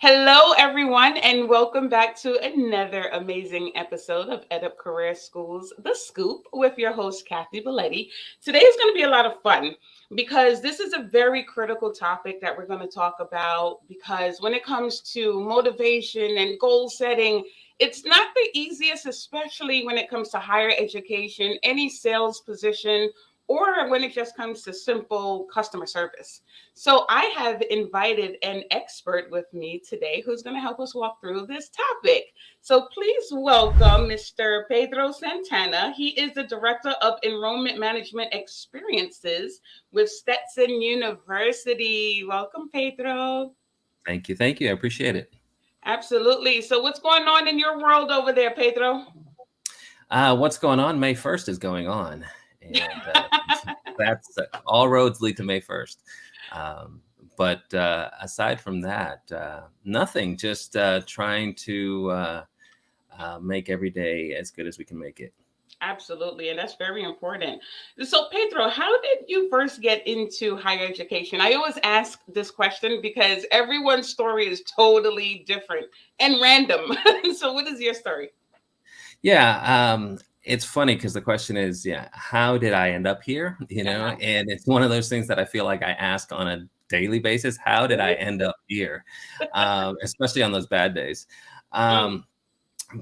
Hello, everyone, and welcome back to another amazing episode of EdUp Career School's The Scoop with your host, Kathy Belletti. Today is going to be a lot of fun because this is a very critical topic that we're going to talk about. Because when it comes to motivation and goal setting, it's not the easiest, especially when it comes to higher education, any sales position, or when it just comes to simple customer service. So I have invited an expert with me today who's going to help us walk through this topic. So please welcome Mr. Pedro Santana. He is the Director of Enrollment Management Experiences with Stetson University. Welcome, Pedro. Thank you. Thank you. I appreciate it. Absolutely. So what's going on in your world over there, Pedro? What's going on? May 1st is going on. And that's all roads lead to May 1st. But aside from that, nothing, just trying to make every day as good as we can make it. Absolutely, and that's very important. So, Pedro, how did you first get into higher education? I always ask this question because everyone's story is totally different and random. So, what is your story? Yeah, it's funny because the question is, how did I end up here? Uh-huh. And it's one of those things that I feel like I ask on a daily basis. How did I end up here? Especially on those bad days. Mm, Um,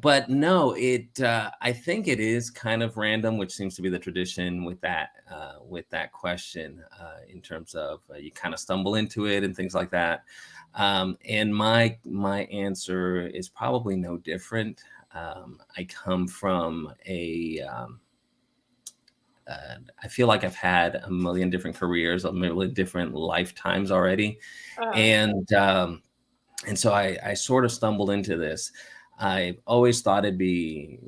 but no, I think it is kind of random, which seems to be the tradition with that question, in terms of you kind of stumble into it and things like that. And my answer is probably no different. I come from I feel like I've had a million different careers, a million different lifetimes already, uh, and and so I sort of stumbled into this. I always thought it'd be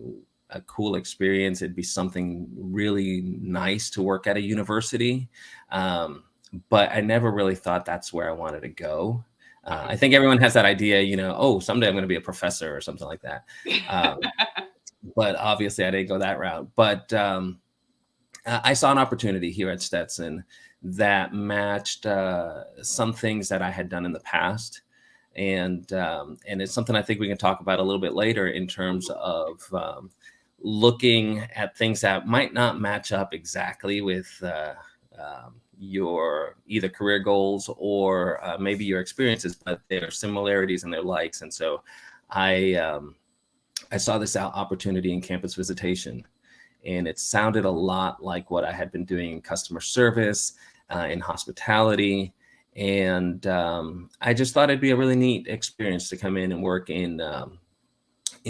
a cool experience. It'd be something really nice to work at a university, um, but I never really thought that's where I wanted to go. I think everyone has that idea, oh, someday I'm going to be a professor or something like that. Um, but obviously, I didn't go that route. But I saw an opportunity here at Stetson that matched some things that I had done in the past, and it's something I think we can talk about a little bit later in terms of looking at things that might not match up exactly with your either career goals or maybe your experiences, but there are similarities and their likes. And so I I saw this opportunity in campus visitation, and it sounded a lot like what I had been doing in customer service, in hospitality. And I just thought it'd be a really neat experience to come in and work in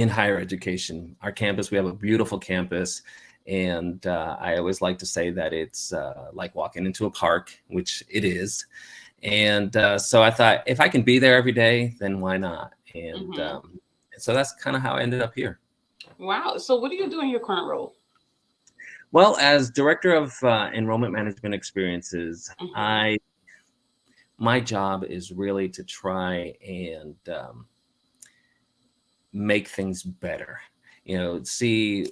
higher education. Our campus, we have a beautiful campus, and I always like to say that it's like walking into a park, which it is. And so I thought, if I can be there every day, then why not? And mhm. so that's kind of how I ended up here. Wow. So, what do you do in your current role? Well, as director of enrollment management experiences, Hmm. I my job is really to try and make things better. See,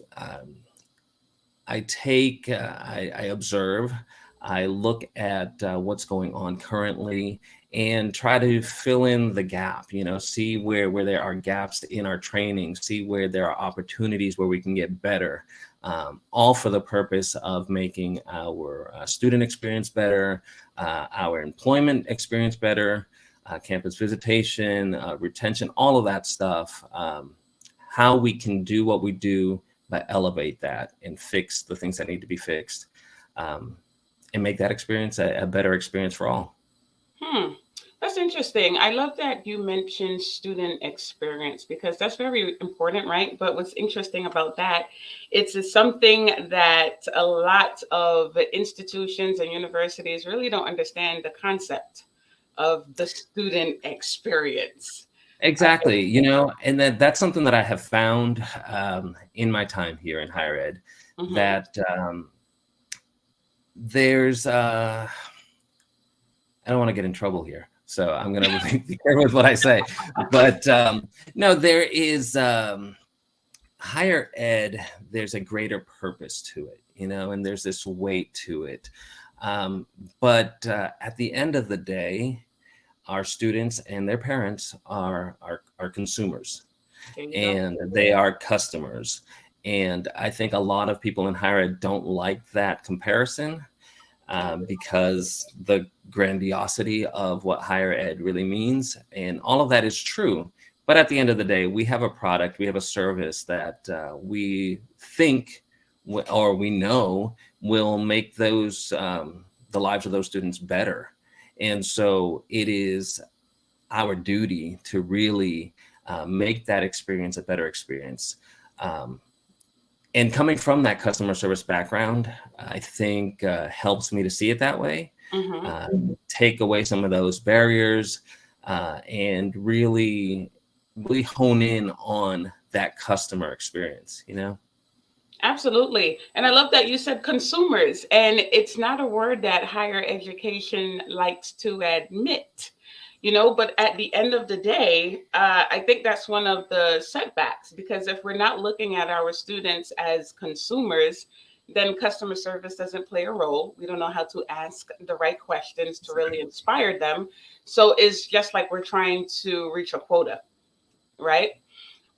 I observe, I look at what's going on currently, and try to fill in the gap. See where there are gaps in our training, see where there are opportunities where we can get better. All for the purpose of making our student experience better, our employment experience better, campus visitation, retention, all of that stuff. How we can do what we do, but elevate that and fix the things that need to be fixed, um, and make that experience a better experience for all. Hmm. That's interesting. I love that you mentioned student experience because that's very important, right? But what's interesting about that, it's something that a lot of institutions and universities really don't understand the concept of the student experience. Exactly. And that's something that I have found in my time here in higher ed, Hmm. that there's I don't want to get in trouble here, so I'm going to be careful with what I say. But no, there is higher ed. There's a greater purpose to it, and there's this weight to it. Um, but at the end of the day, our students and their parents are consumers, There you go. and they are customers. And I think a lot of people in higher ed don't like that comparison, because the grandiosity of what higher ed really means. And all of that is true. But at the end of the day, we have a product, we have a service that we think or we know will make the lives of those students better. And so it is our duty to really make that experience a better experience. Um, and coming from that customer service background, I think helps me to see it that way, Mm-hmm. uh, take away some of those barriers, and really hone in on that customer experience, you know? Absolutely. And I love that you said consumers, and it's not a word that higher education likes to admit, but at the end of the day, I think that's one of the setbacks, because if we're not looking at our students as consumers, then customer service doesn't play a role. We don't know how to ask the right questions to really inspire them. So it's just like we're trying to reach a quota, right?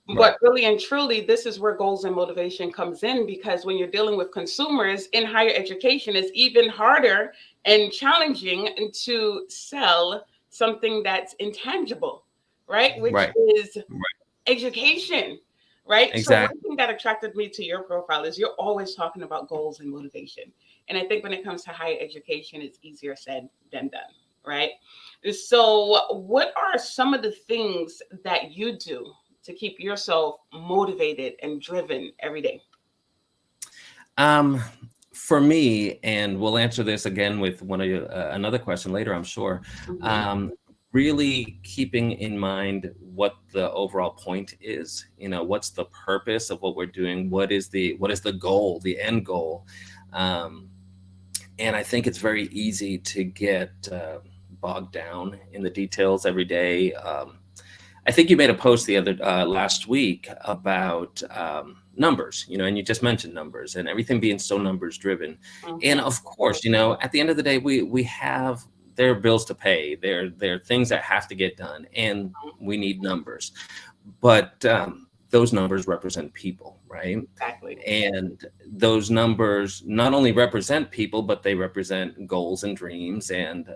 Right. But really and truly, this is where goals and motivation comes in, because when you're dealing with consumers in higher education, it's even harder and challenging to sell something that's intangible, right? Which Right. is Right. education, right? So one Exactly. thing that attracted me to your profile is you're always talking about goals and motivation. And I think when it comes to higher education, it's easier said than done, right? So what are some of the things that you do to keep yourself motivated and driven every day? Um, for me, and we'll answer this again with one of your, another question later, I'm sure. Mm-hmm. Um, really keeping in mind what the overall point is. You know, what's the purpose of what we're doing? What is the goal, the end goal? Um, and I think it's very easy to get bogged down in the details every day. I think you made a post the other last week about numbers, and you just mentioned numbers and everything being so numbers driven. And Mm-hmm. of course, at the end of the day, we have there are bills to pay. There are things that have to get done, and we need numbers. But those numbers represent people, right? Exactly. And those numbers not only represent people, but they represent goals and dreams and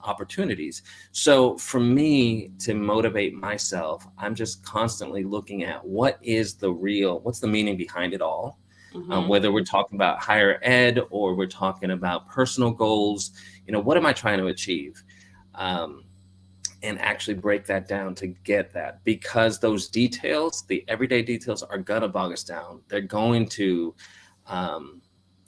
opportunities. So for me to motivate myself, I'm just constantly looking at what's the meaning behind it all. Mm-hmm. Whether we're talking about higher ed or we're talking about personal goals, what am I trying to achieve? Um, and actually break that down to get that, because those details, the everyday details, are gonna bog us down. Um,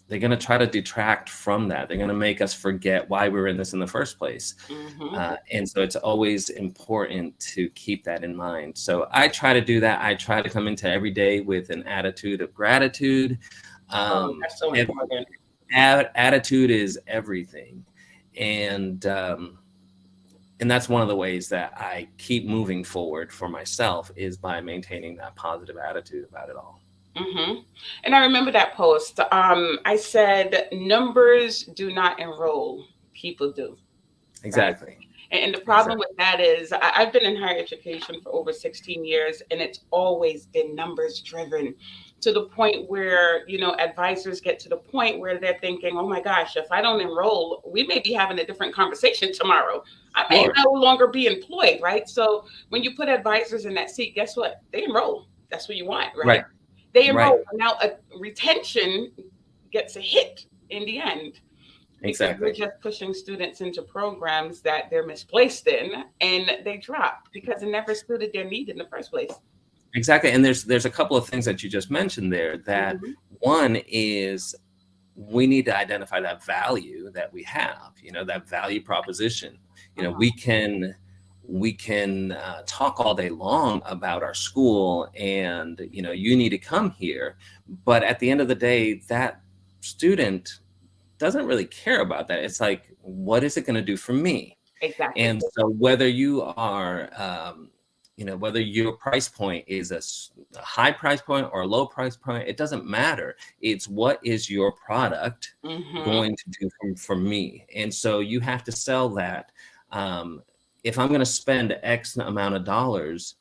they're gonna try to detract from that. They're gonna make us forget why we were in this in the first place. Mm-hmm. And so it's always important to keep that in mind. So I try to do that. I try to come into every day with an attitude of gratitude. Oh, Um, that's so and important. attitude is everything. And and that's one of the ways that I keep moving forward for myself, is by maintaining that positive attitude about it all. Mm-hmm. And I remember that post. I said, numbers do not enroll, people do, right? Exactly. And the problem Exactly. with that is I've been in higher education for over 16 years, and it's always been numbers driven, to the point where, advisors get to the point where they're thinking, oh my gosh, if I don't enroll, we may be having a different conversation tomorrow. I may Sure. no longer be employed, right? So when you put advisors in that seat, guess what? They enroll. That's what you want, right? Right. They Right. enroll. Now, a retention gets a hit in the end, because we're Exactly. just pushing students into programs that they're misplaced in, and they drop because it never suited their need in the first place. Exactly. And there's a couple of things that you just mentioned there. That Mm-hmm. one is, we need to identify that value that we have, that value proposition. Uh-huh. We can talk all day long about our school, and you need to come here, but at the end of the day, that student doesn't really care about that. It's like, what is it going to do for me? Exactly. And so whether you are whether your price point is a high price point or a low price point, it doesn't matter. It's, what is your product Mm-hmm. going to do for me? And so you have to sell that, um, if I'm going to spend X amount of dollars,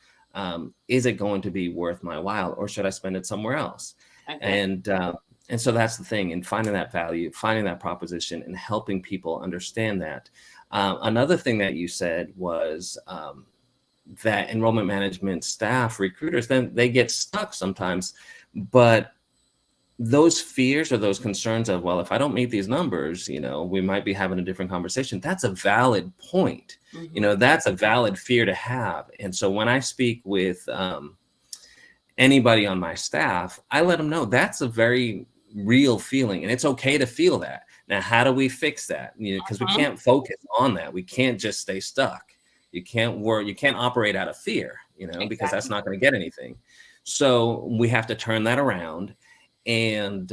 is it going to be worth my while, or should I spend it somewhere else? Okay. And and so that's the thing, in finding that value, finding that proposition, and helping people understand that. Another thing that you said was that enrollment management staff, recruiters, then they get stuck sometimes, but those fears or those concerns of, well, if I don't meet these numbers, we might be having a different conversation. That's a valid point. Mm-hmm. That's a valid fear to have. And so when I speak with anybody on my staff, I let them know that's a very real feeling, and it's okay to feel that. Now, how do we fix that? Because we Uh-huh. can't focus on that. We can't just stay stuck. You can't work. You can't operate out of fear, because that's Exactly. not going to get anything. So we have to turn that around and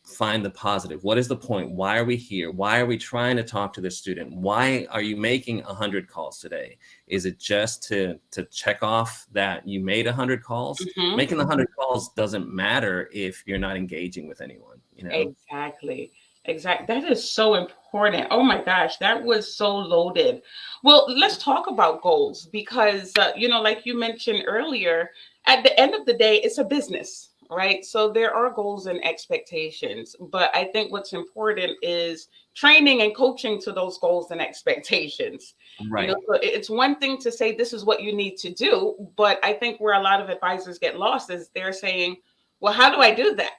find the positive. What is the point? Why are we here? Why are we trying to talk to the student? Why are you making 100 calls today? Is it just to check off that you made 100 calls? Mm-hmm. Making the 100 calls doesn't matter if you're not engaging with anyone. Exactly. Exactly. That is so important. Oh my gosh, that was so loaded. Well, let's talk about goals because, like you mentioned earlier, at the end of the day, it's a business, right? So there are goals and expectations. But I think what's important is training and coaching to those goals and expectations. Right, So it's one thing to say this is what you need to do. But I think where a lot of advisors get lost is they're saying, well, how do I do that?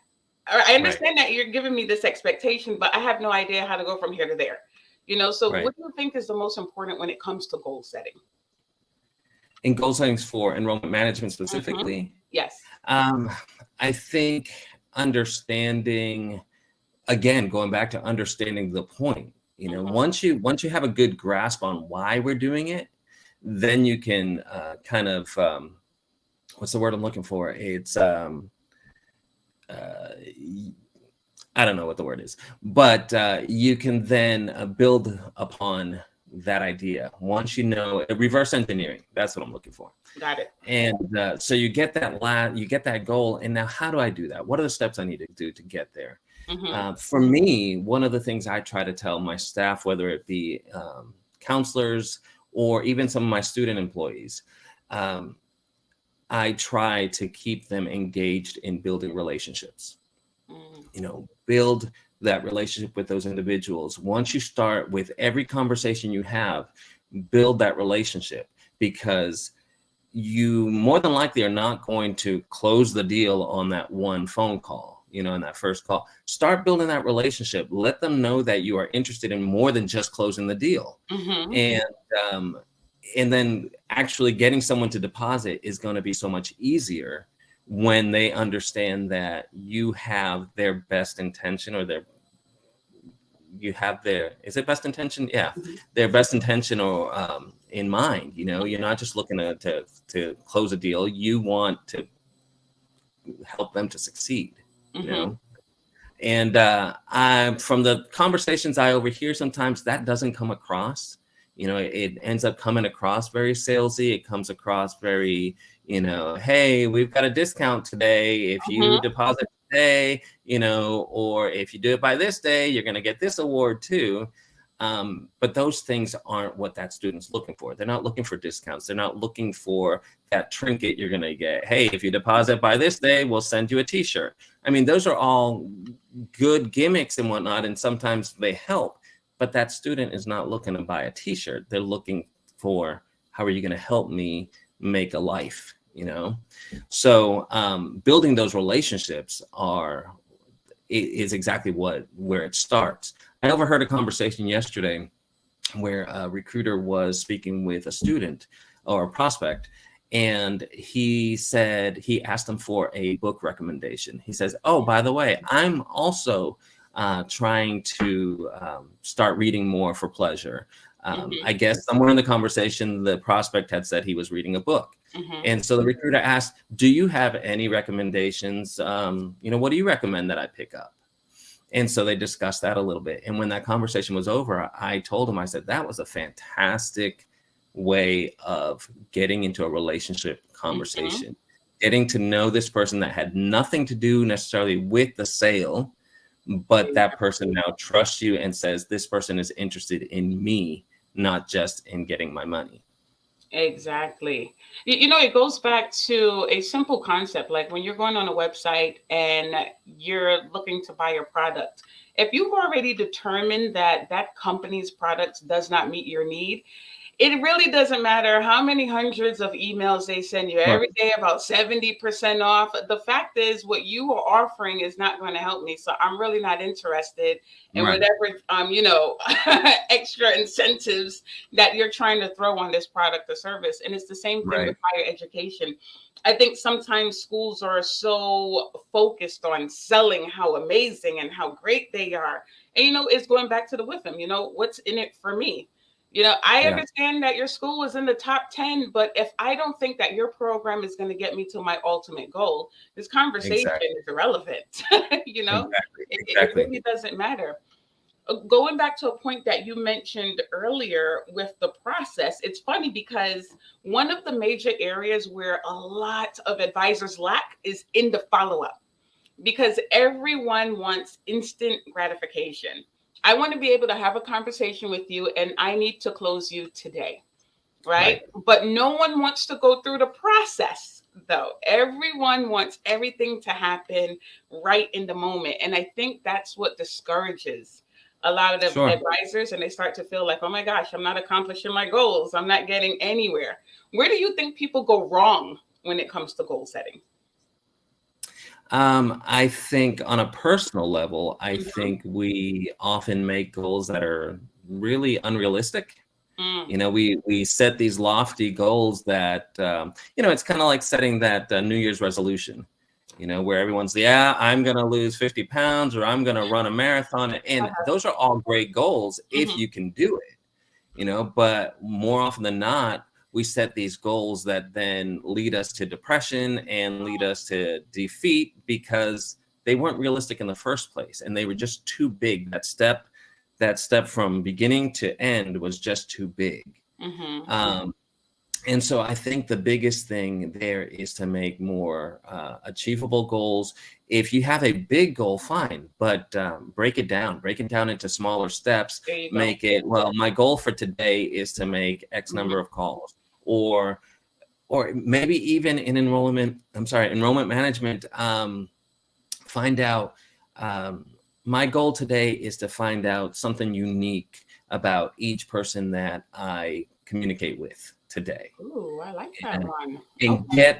I right, understand that you're giving me this expectation, but I have no idea how to go from here to there. So right. what do you think is the most important when it comes to goal setting? And goal settings for enrollment management Mm-hmm. specifically, Yes. um, I think understanding, again, going back to understanding the point. Mm-hmm. Once you have a good grasp on why we're doing it, then you can kind of what's the word I'm looking for? It's uh, I don't know what the word is, but you can then build upon that idea. Once reverse engineering. That's what I'm looking for. Got it. And so you get you get that goal, and now how do I do that? What are the steps I need to do to get there? Mm-hmm. For me, one of the things I try to tell my staff, whether it be counselors or even some of my student employees, um, I try to keep them engaged in building relationships. Mm-hmm. Build that relationship with those individuals. Once you start with every conversation you have, build that relationship, because you more than likely are not going to close the deal on that one phone call, in that first call. Start building that relationship. Let them know that you are interested in more than just closing the deal. Mm-hmm. And um, and then actually getting someone to deposit is going to be so much easier when they understand that you have their best intention, or you have is it best intention? Yeah, Mm-hmm. their best intention or in mind. You're not just looking to close a deal. You want to help them to succeed. You Mm-hmm. know, and from the conversations I overhear, sometimes that doesn't come across. It ends up coming across very salesy. It comes across very, hey, we've got a discount today if you Mm-hmm. deposit today, or if you do it by this day, you're going to get this award too. But those things aren't what that student's looking for. They're not looking for discounts. They're not looking for that trinket you're going to get. Hey, if you deposit by this day, we'll send you a t-shirt. I mean, those are all good gimmicks and whatnot, and sometimes they help, but that student is not looking to buy a t-shirt. They're looking for, how are you going to help me make a life? So building those relationships is exactly where it starts. I overheard a conversation yesterday where a recruiter was speaking with a student or a prospect, and he asked them for a book recommendation. He says, oh, by the way, I'm also trying to start reading more for pleasure. Mm-hmm. I guess somewhere in the conversation, the prospect had said he was reading a book. Mm-hmm. And so the recruiter asked, do you have any recommendations? What do you recommend that I pick up? And so they discussed that a little bit. And when that conversation was over, I told him, I said, that was a fantastic way of getting into a relationship Mm-hmm. conversation, getting to know this person that had nothing to do necessarily with the sale, but that person now trusts you and says, this person is interested in me, not just in getting my money. Exactly. It goes back to a simple concept. Like when you're going on a website and you're looking to buy a product, if you've already determined that that company's product does not meet your need, it really doesn't matter how many hundreds of emails they send you Sure. every day about 70% off. The fact is, what you are offering is not going to help me. So I'm really not interested in Right. whatever, extra incentives that you're trying to throw on this product or service. And it's the same thing with Right. higher education. I think sometimes schools are so focused on selling how amazing and how great they are. And, it's going back to the with them, what's in it for me? I Yeah. understand that your school was in the top 10, but if I don't think that your program is going to get me to my ultimate goal, this conversation Exactly. is irrelevant. you know, Exactly. it Exactly. really doesn't matter. Going back to a point that you mentioned earlier with the process, it's funny because one of the major areas where a lot of advisors lack is in the follow up, because everyone wants instant gratification. I want to be able to have a conversation with you and I need to close you today, right? Right. But no one wants to go through the process, though. Everyone wants everything to happen right in the moment. And I think that's what discourages a lot of the Sure. advisors, and they start to feel like, oh my gosh, I'm not accomplishing my goals. I'm not getting anywhere. Where do you think people go wrong when it comes to goal setting? I think on a personal level, I Hmm. think we often make goals that are really unrealistic. Mm. We set these lofty goals that it's kind of like setting that New Year's resolution. Where everyone's, yeah, I'm gonna lose 50 pounds or I'm gonna run a marathon, and Uh-huh. those are all great goals if Hmm. you can do it. But more often than not, we set these goals that then lead us to depression and lead us to defeat because they weren't realistic in the first place and they were just too big. That step from beginning to end was just too big. Hmm. um, and so I think the biggest thing there is to make more achievable goals. If you have a big goal, fine, but break it down into smaller steps. There you go. Make it, well, my goal for today is to make X number Hmm. of calls, or maybe even in enrollment management, find out, um, my goal today is to find out something unique about each person that I communicate with today, Ooh, I like that and, one. and Okay.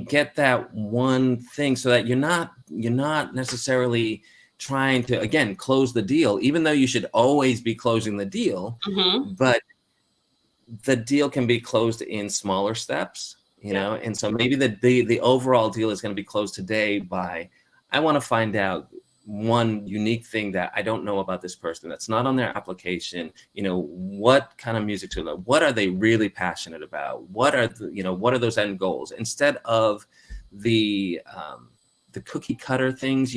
get that one thing, so that you're not necessarily trying to, again, close the deal, even though you should always be closing the deal. Hmm. But the deal can be closed in smaller steps, Yep. and so maybe the overall deal is going to be closed today by, I want to find out one unique thing that I don't know about this person that's not on their application. What kind of music to love, what are they really passionate about, what are those end goals, instead of the cookie cutter things.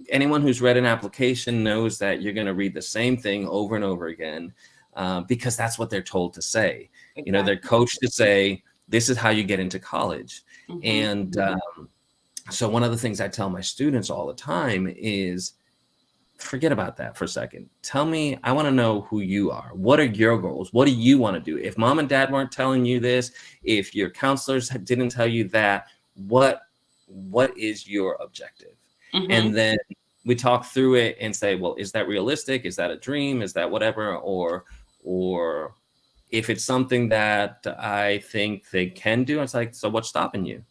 Anyone who's read an application knows that you're going to read the same thing over and over again, because that's what they're told to say. They're Exactly. coached to say, this is how you get into college. Hmm. And so one of the things I tell my students all the time is, forget about that for a second. Tell me, I want to know who you are. What are your goals? What do you want to do? If mom and dad weren't telling you this, if your counselors didn't tell you that, what is your objective? Hmm. And then we talk through it and say, well, is that realistic? Is that a dream? Is that whatever? Or if it's something that I think they can do, it's like, so what's stopping you?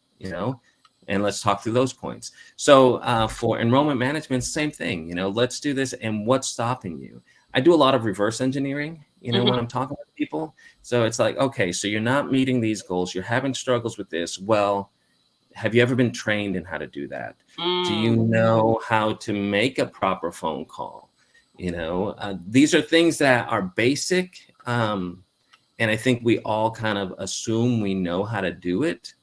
And let's talk through those points. So for enrollment management, same thing. Let's do this, and what's stopping you? I do a lot of reverse engineering, when Hmm. I'm talking with people. So it's like, okay, so you're not meeting these goals, you're having struggles with this. Well, have you ever been trained in how to do that? Do you Mm. know how to make a proper phone call? These are things that are basic, and I think we all kind of assume we know how to do it.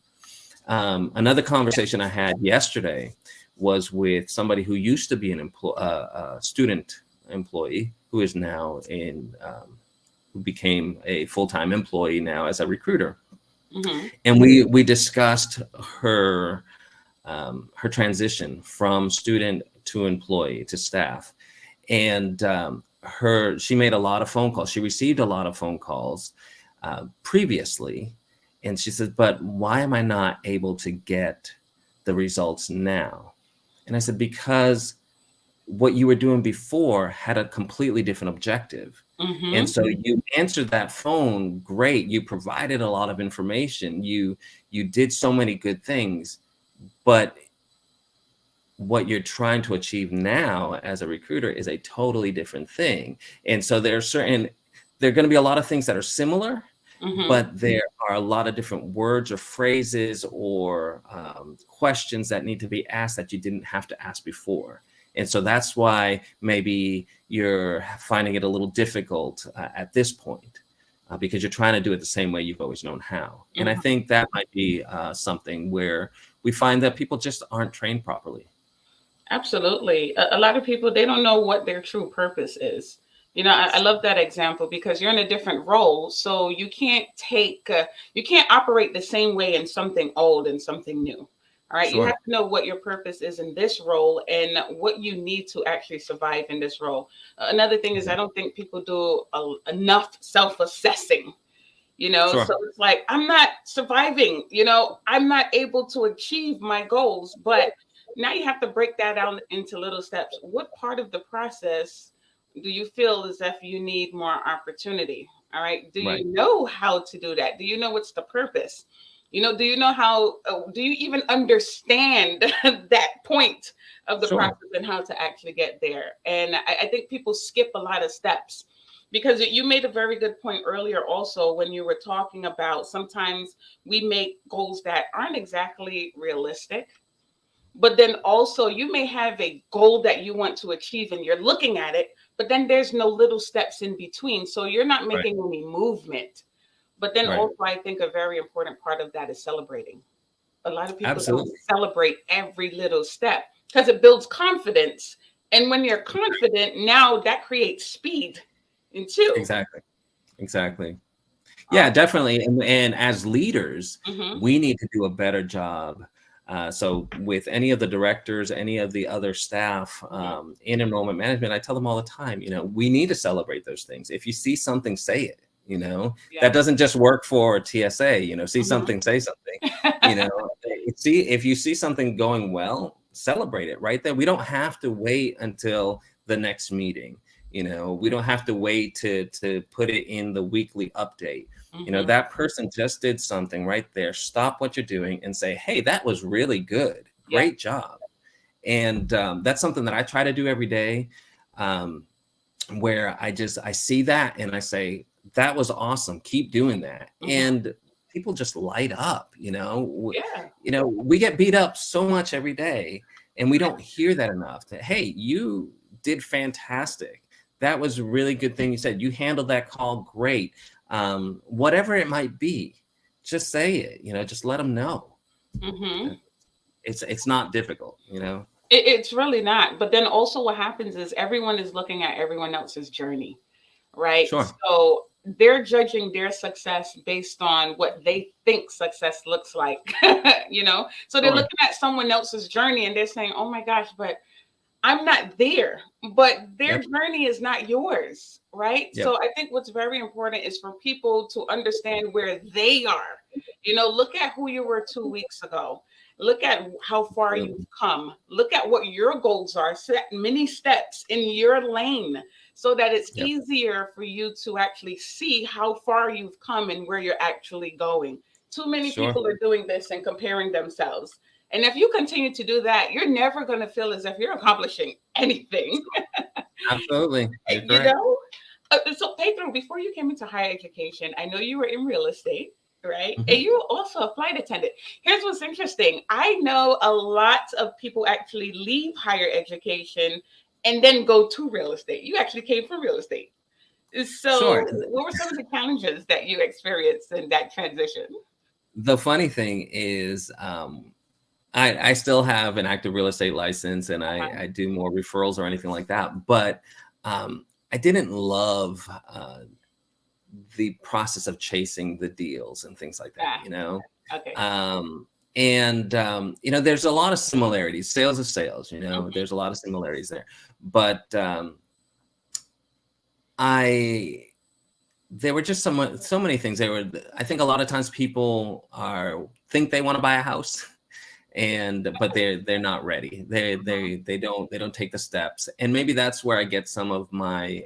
Another conversation I had yesterday was with somebody who used to be a student employee, who is now who became a full-time employee now as a recruiter. Hmm. And we discussed her transition from student to employee to staff. And she made a lot of phone calls. She received a lot of phone calls, previously. And she said, but why am I not able to get the results now? And I said, because what you were doing before had a completely different objective. And Mm-hmm. so you answered that phone great. You provided a lot of information. You did so many good things, but what you're trying to achieve now as a recruiter is a totally different thing. And so there are going to be a lot of things that are similar, Mm-hmm. but there are a lot of different words or phrases or questions that need to be asked that you didn't have to ask before. And so that's why maybe you're finding it a little difficult at this point, because you're trying to do it the same way you've always known how. And I Mm-hmm. think that might be something where we find that people just aren't trained properly. Absolutely. A lot of people, they don't know what their true purpose is. I love that example because you're in a different role. So you can't operate the same way in something old and something new. All right. You have Sure, to know what your purpose is in this role and what you need to actually survive in this role. Another thing is, I don't think people do enough self assessing. So sure, it's like, I'm not surviving, I'm not able to achieve my goals. But now you have to break that down into little steps. What part of the process do you feel as if you need more opportunity? All right, do right, you know how to do that? Do you know what's the purpose? Do you know how, do you even understand that point of the sure, process and how to actually get there? And I think people skip a lot of steps because you made a very good point earlier also when you were talking about sometimes we make goals that aren't exactly realistic, but then also you may have a goal that you want to achieve and you're looking at it, but then there's no little steps in between, so you're not right, making any movement. But then right. also I think a very important part of that is celebrating. A lot of people don't Absolutely. celebrate every little step because it builds confidence, and when you're confident now, that creates speed in two. Exactly. Exactly. Yeah, definitely. And as leaders, Mm-hmm. we need to do a better job. So with any of the directors, any of the other staff Mm-hmm. in enrollment management, I tell them all the time, we need to celebrate those things. If you see something, say it. That Yes. doesn't just work for TSA. See Mm-hmm. something, say something. You know, see if you see something going well, celebrate it right there. We don't have to wait until the next meeting. We don't have to wait to put it in the weekly update. Mm-hmm. That person just did something right there. Stop what you're doing and say, hey, that was really good. Yes. Great job. And that's something that I try to do every day, um, where I see that and I say, that was awesome. Keep doing that. Mm-hmm. And people just light up. Yeah. We get beat up so much every day and we don't hear that enough. That, hey, you did fantastic. That was a really good thing you said. You handled that call great. Whatever it might be, just say it. Just let them know. Mm-hmm. It's not difficult. It's really not. But then also what happens is everyone is looking at everyone else's journey, right? Sure, So they're judging their success based on what they think success looks like, So they're sure. looking at someone else's journey and they're saying, oh my gosh, but I'm not there, but their Yep, journey is not yours, right? yep. So I think what's very important is for people to understand where they are. Look at who you were 2 weeks ago. Look at how far you've Absolutely. come. Look at what your goals are. Set many steps in your lane so that it's Yep, easier for you to actually see how far you've come and where you're actually going. Too many sure. people are doing this and comparing themselves. And if you continue to do that, you're never going to feel as if you're accomplishing anything, Absolutely. You're you correct. know? So, Pedro, before you came into higher education, I know you were in real estate, right? Mhm. And you were also a flight attendant. Here's what's interesting, I know a lot of people actually leave higher education and then go to real estate. You actually came from real estate. Sure. So, what were some of the challenges that you experienced in that transition? The funny thing is, I still have an active real estate license and I do more referrals or anything like that. But I didn't love the process of chasing the deals and things like that, Ah, okay. Um, and there's a lot of similarities. Sales is sales, Mhm. there's a lot of similarities there. But I there were just so many things. I think a lot of times people think they want to buy a house, but they're not ready. They don't take the steps, and maybe that's where I get some of my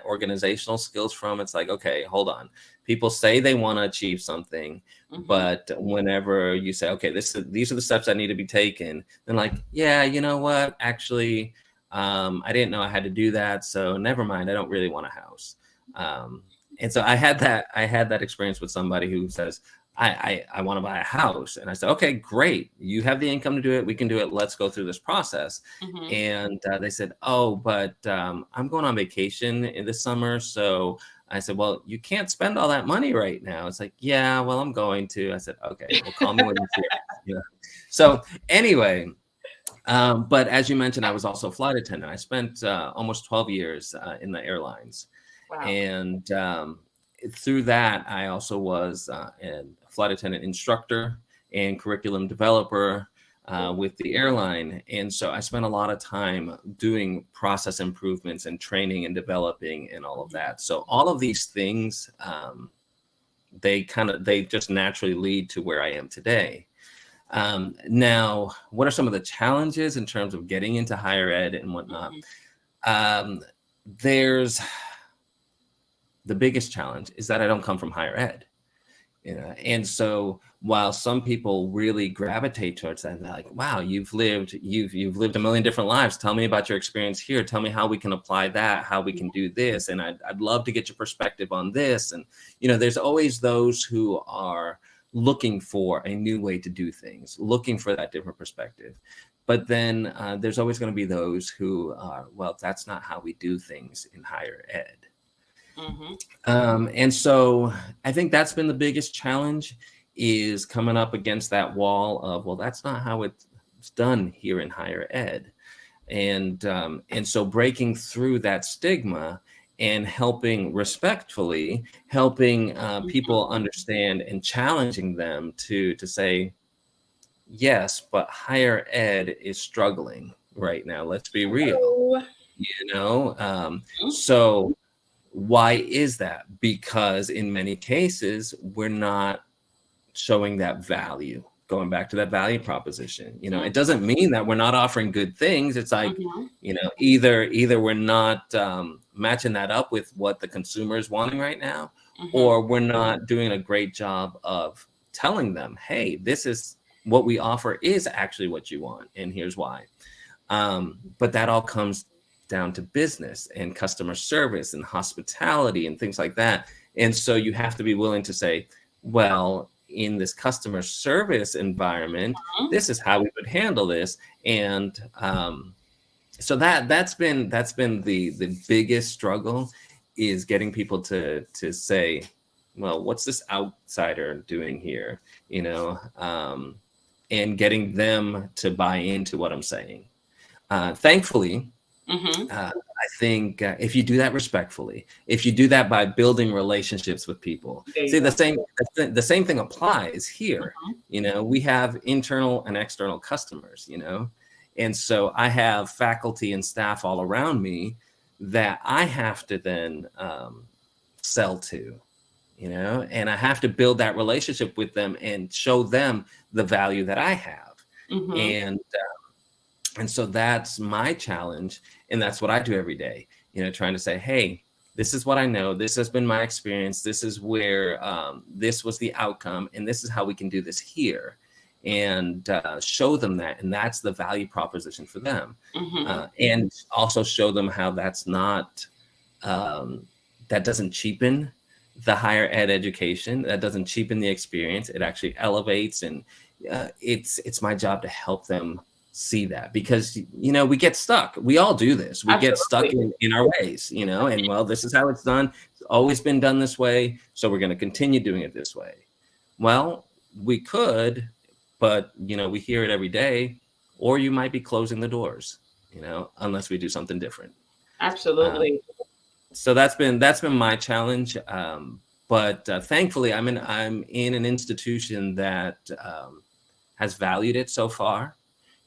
organizational skills from. It's like, okay, hold on. People say they want to achieve something, Mm-hmm. but whenever you say, okay, these are the steps that need to be taken, then like, yeah, you know what? Actually, I didn't know I had to do that, so never mind. I don't really want a house. Um, and so I had that experience with somebody who says, I want to buy a house. And I said, okay, great. You have the income to do it. We can do it. Let's go through this process. Mm-hmm. And they said, oh, but I'm going on vacation in this summer. So I said, well, you can't spend all that money right now. It's like, yeah, well, I'm going to. I said, okay, well, call me when you're serious. Yeah. So anyway, but as you mentioned, I was also a flight attendant. I spent almost 12 years in the airlines. Wow. And through that, I also was a flight attendant instructor and curriculum developer with the airline. And so I spent a lot of time doing process improvements and training and developing and all of that. So all of these things, they just naturally lead to where I am today. Now, what are some of the challenges in terms of getting into higher ed and whatnot? Mm-hmm. Um, there's the biggest challenge is that I don't come from higher ed, and so while some people really gravitate towards that, and they're like, wow, you've lived a million different lives. Tell me about your experience here. Tell me how we can apply that, how we can do this. And I'd love to get your perspective on this. And, there's always those who are looking for a new way to do things, looking for that different perspective. But then there's always going to be those who are, well, that's not how we do things in higher ed. Mm-hmm. And so I think that's been the biggest challenge, is coming up against that wall of, well, that's not how it's done here in higher ed. And so breaking through that stigma and helping people understand and challenging them to say, yes, but higher ed is struggling right now. Let's be real, Oh. you know? Mm-hmm. So why is that? Because in many cases, we're not showing that value. Going back to that value proposition, it doesn't mean that we're not offering good things. It's like, Mm-hmm. either we're not matching that up with what the consumer is wanting right now, Mm-hmm. or we're not doing a great job of telling them, hey, this is what we offer is actually what you want, and here's why. But that all comes down to business and customer service and hospitality and things like that. And so you have to be willing to say, well, in this customer service environment, this is how we would handle this. And so that's been the biggest struggle, is getting people to say, well, what's this outsider doing here, and getting them to buy into what I'm saying. Thankfully, Mm-hmm. I think if you do that respectfully, if you do that by building relationships with people, There you see, go. the same thing applies here. Mm-hmm. We have internal and external customers, and so I have faculty and staff all around me that I have to then sell to, and I have to build that relationship with them and show them the value that I have. Mm-hmm. And so that's my challenge. And that's what I do every day, trying to say, hey, this is what I know. This has been my experience. This is where this was the outcome. And this is how we can do this here. And show them that. And that's the value proposition for them. Mm-hmm. And also show them how that's not, that doesn't cheapen the higher ed education. That doesn't cheapen the experience. It actually elevates. And it's my job to help them see that, because we get stuck. We all do this. We get stuck Absolutely. in our ways, and, well, this is how it's done. It's always been done this way, so we're going to continue doing it this way. Well, we could, but we hear it every day, or you might be closing the doors, unless we do something different. Absolutely. So that's been my challenge. But thankfully, I'm in an institution that has valued it so far.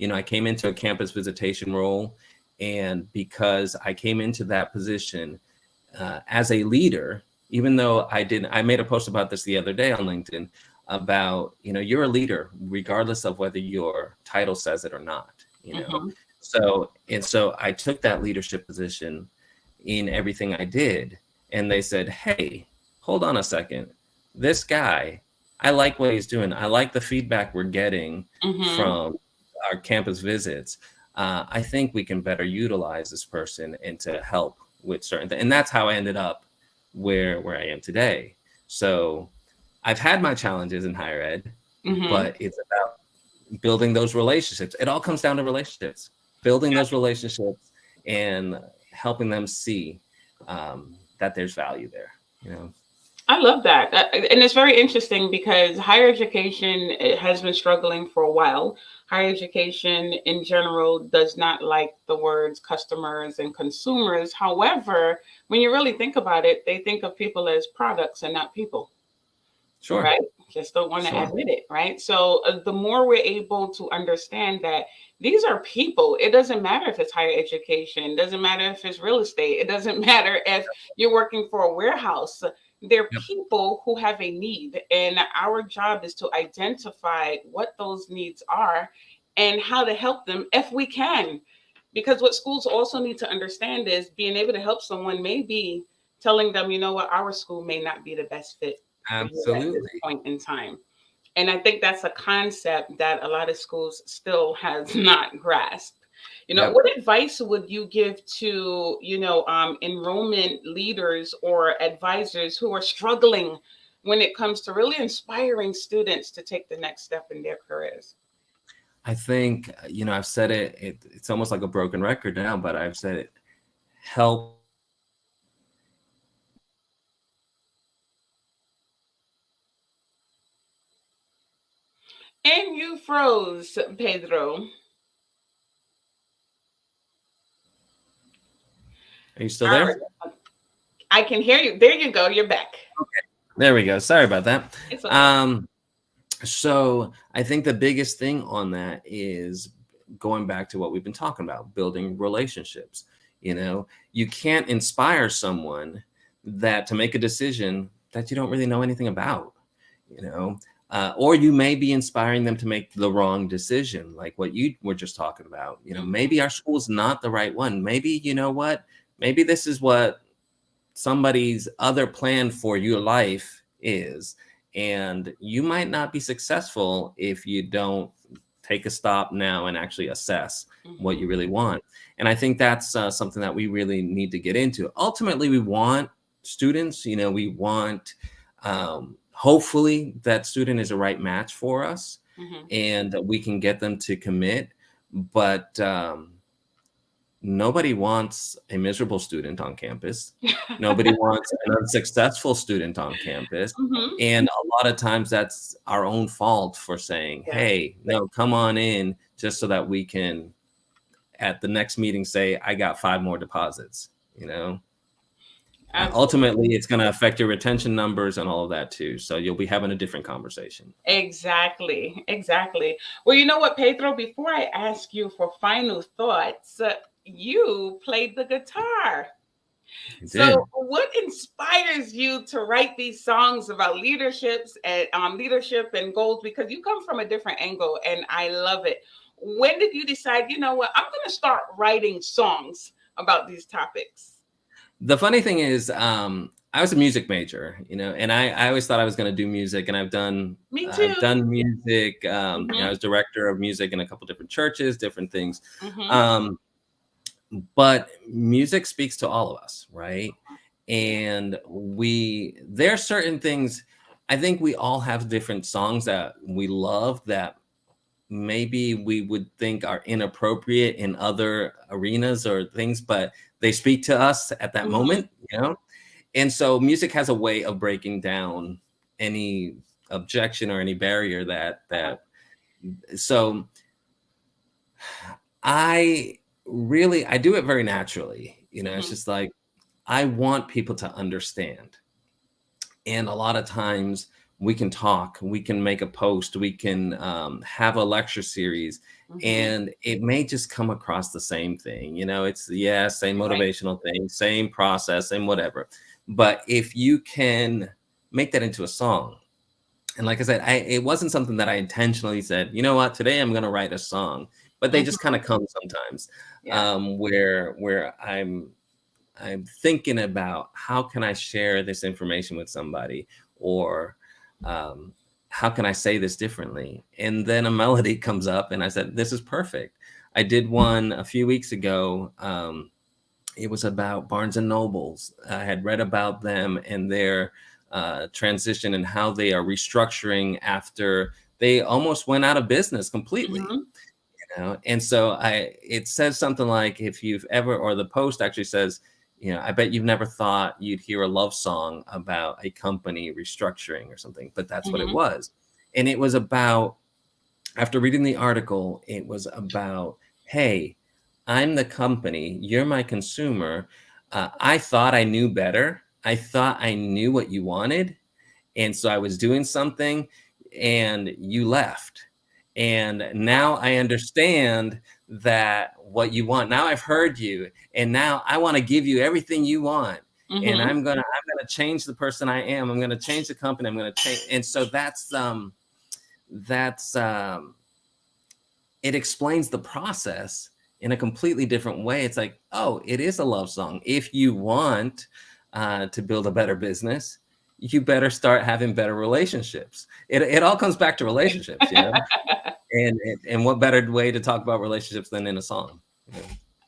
I came into a campus visitation role, and because I came into that position, as a leader, even though I made a post about this the other day on LinkedIn about, you're a leader regardless of whether your title says it or not, Mm-hmm. so I took that leadership position in everything I did. And they said, hey, hold on a second. This guy, I like what he's doing. I like the feedback we're getting Mm-hmm. from our campus visits. I think we can better utilize this person and to help with certain things. And that's how I ended up where I am today. So I've had my challenges in higher ed, Mm-hmm. but it's about building those relationships. It all comes down to relationships, building those relationships and helping them see that there's value there, you know. I love that. And it's very interesting because higher education has been struggling for a while. Higher education in general does not like the words customers and consumers. However, when you really think about it, they think of people as products and not people, Sure, right? Just don't want to sure. admit it, right? So the more we're able to understand that these are people, it doesn't matter if it's higher education, it doesn't matter if it's real estate, it doesn't matter if you're working for a warehouse. They're Yep. people who have a need, and our job is to identify what those needs are and how to help them if we can. Because what schools also need to understand is being able to help someone may be telling them, you know what, our school may not be the best fit for you at this Absolutely. point in time. And I think that's a concept that a lot of schools still has not grasped. Yep. What advice would you give to, enrollment leaders or advisors who are struggling when it comes to really inspiring students to take the next step in their careers? I think, I've said it's almost like a broken record now, but I've said it. Help And you froze, Pedro. Are you still All there? right. I can hear you. There you go. You're back. There we go. Sorry about that. It's okay. Um, so I think the biggest thing on that is going back to what we've been talking about, building relationships. You can't inspire someone that to make a decision that you don't really know anything about, you know, or you may be inspiring them to make the wrong decision, like what you were just talking about. Mhm. Maybe our school's not the right one. Maybe, maybe this is what somebody's other plan for your life is. And you might not be successful if you don't take a stop now and actually assess what Mhm. you really want. And I think that's something that we really need to get into. Ultimately, we want students, we want hopefully that student is a right match for us Mhm. and that we can get them to commit. But nobody wants a miserable student on campus. Nobody wants an unsuccessful student on campus. Mhm. And a lot of times that's our own fault for saying, Yeah. hey, no, come on in just so that we can at the next meeting say, I got 5 more deposits, Absolutely. ultimately it's going to affect your retention numbers and all of that too. So you'll be having a different conversation. Exactly. Exactly. Well, you know what, Pedro? Before I ask you for final thoughts, you played the guitar. I So, did. what inspires you to write these songs about leadership and goals? Because you come from a different angle, and I love it. When did you decide? You know what? I'm going to start writing songs about these topics. The funny thing is, I was a music major, and I always thought I was going to do music, and Me I've too. done music. I Hmm. was director of music in a couple different churches, different things. Hmm. Um, but music speaks to all of us, right? And there are certain things. I think we all have different songs that we love that maybe we would think are inappropriate in other arenas or things, but they speak to us at that Hmm. moment. And so music has a way of breaking down any objection or any barrier that so I do it very naturally. It's Hmm. just like I want people to understand. And a lot of times we can talk, we can make a post, we can have a lecture series, Mm-hmm. and it may just come across the same thing. It's, yeah, same Right. motivational thing, same process, same whatever. But if you can make that into a song, and like I said, it wasn't something that I intentionally said, you know what, today I'm going to write a song, but they just kind Mm-hmm. of come sometimes, Yeah. where I'm thinking about how can I share this information with somebody, or um, how can I say this differently? And then a melody comes up, and I said, this is perfect. I did one a few weeks ago. It was about Barnes and Nobles. I had read about them and their transition, and how they are restructuring after they almost went out of business completely. Mm-hmm. And so it says something like, if you've ever, or the post actually says, I bet you've never thought you'd hear a love song about a company restructuring or something, but that's what it Mm-hmm. was. And it was about, after reading the article, it was about, hey, I'm the company, you're my consumer. I thought I knew better. I thought I knew what you wanted. And so I was doing something, and you left. And now I understand that what you want. Now I've heard you, and now I want to give you everything you want. And Mm-hmm. I'm gonna change the person I am. I'm gonna change the company. I'm gonna change. And so that's it explains the process in a completely different way. It's like, oh, it is a love song. If you want to build a better business, you better start having better relationships. It all comes back to relationships, and what better way to talk about relationships than in a song?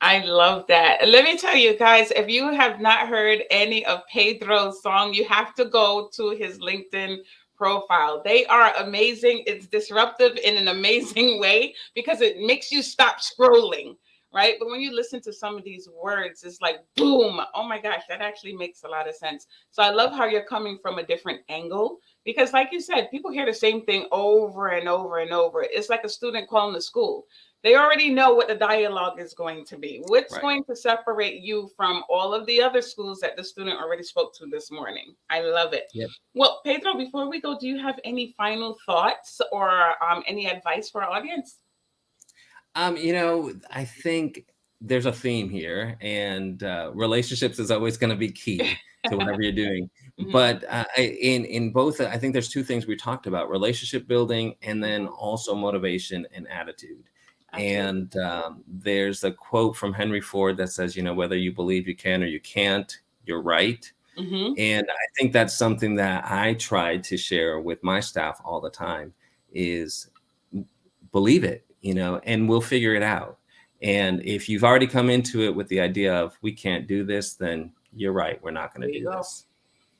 I love that. Let me tell you guys, if you have not heard any of Pedro's song, you have to go to his LinkedIn profile. They are amazing. It's disruptive in an amazing way because it makes you stop scrolling, right? But when you listen to some of these words, it's like, boom, oh my gosh, that actually makes a lot of sense. So I love how you're coming from a different angle because, like you said, people hear the same thing over and over and over. It's like a student calling the school. They already know what the dialogue is going to be. What's Right. going to separate you from all of the other schools that the student already spoke to this morning? I love it. Yep. Well, Pedro, before we go, do you have any final thoughts or any advice for our audience? I think there's a theme here, and relationships is always going to be key to whatever you're doing. Hmm. But in both, I think there's two things we talked about: relationship building, and then Hmm. also motivation and attitude. Absolutely. And there's a quote from Henry Ford that says, whether you believe you can or you can't, you're right. Hmm. And I think that's something that I try to share with my staff all the time, is believe it, and we'll figure it out. And if you've already come into it with the idea of we can't do this, then you're right. We're not going There to you do go. this.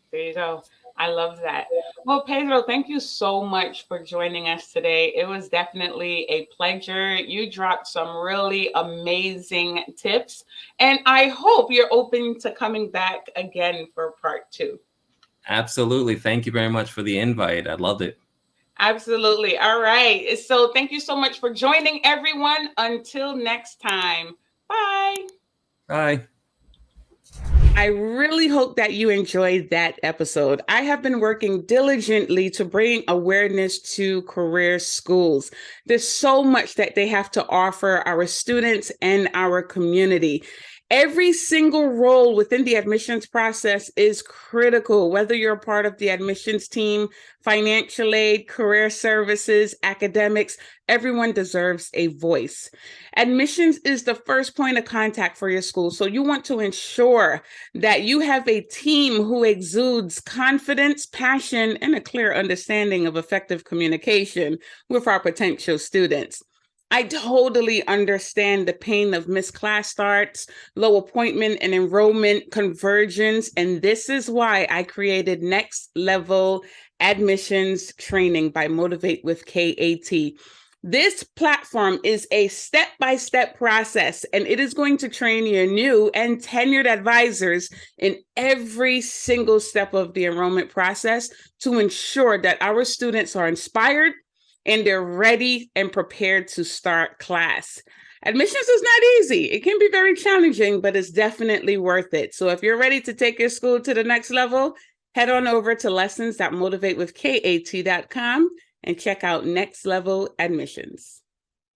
There you go. I love that. Well, Pedro, thank you so much for joining us today. It was definitely a pleasure. You dropped some really amazing tips, and I hope you're open to coming back again for part two. Absolutely. Thank you very much for the invite. I loved it. Absolutely. All right. So, thank you so much for joining, everyone. Until next time. Bye. Bye. I really hope that you enjoyed that episode. I have been working diligently to bring awareness to career schools. There's so much that they have to offer our students and our community. Every single role within the admissions process is critical, whether you're a part of the admissions team, financial aid, career services, academics, everyone deserves a voice. Admissions is the first point of contact for your school. So you want to ensure that you have a team who exudes confidence, passion, and a clear understanding of effective communication with our potential students. I totally understand the pain of missed class starts, low appointment and enrollment conversions, and this is why I created Next Level Admissions Training by Motivate with K.A.T. This platform is a step-by-step process, and it is going to train your new and tenured advisors in every single step of the enrollment process to ensure that our students are inspired and they're ready and prepared to start class. Admissions is not easy. It can be very challenging, but it's definitely worth it. So if you're ready to take your school to the next level, Head on over to lessons.motivatewithkat.com and check out Next Level Admissions.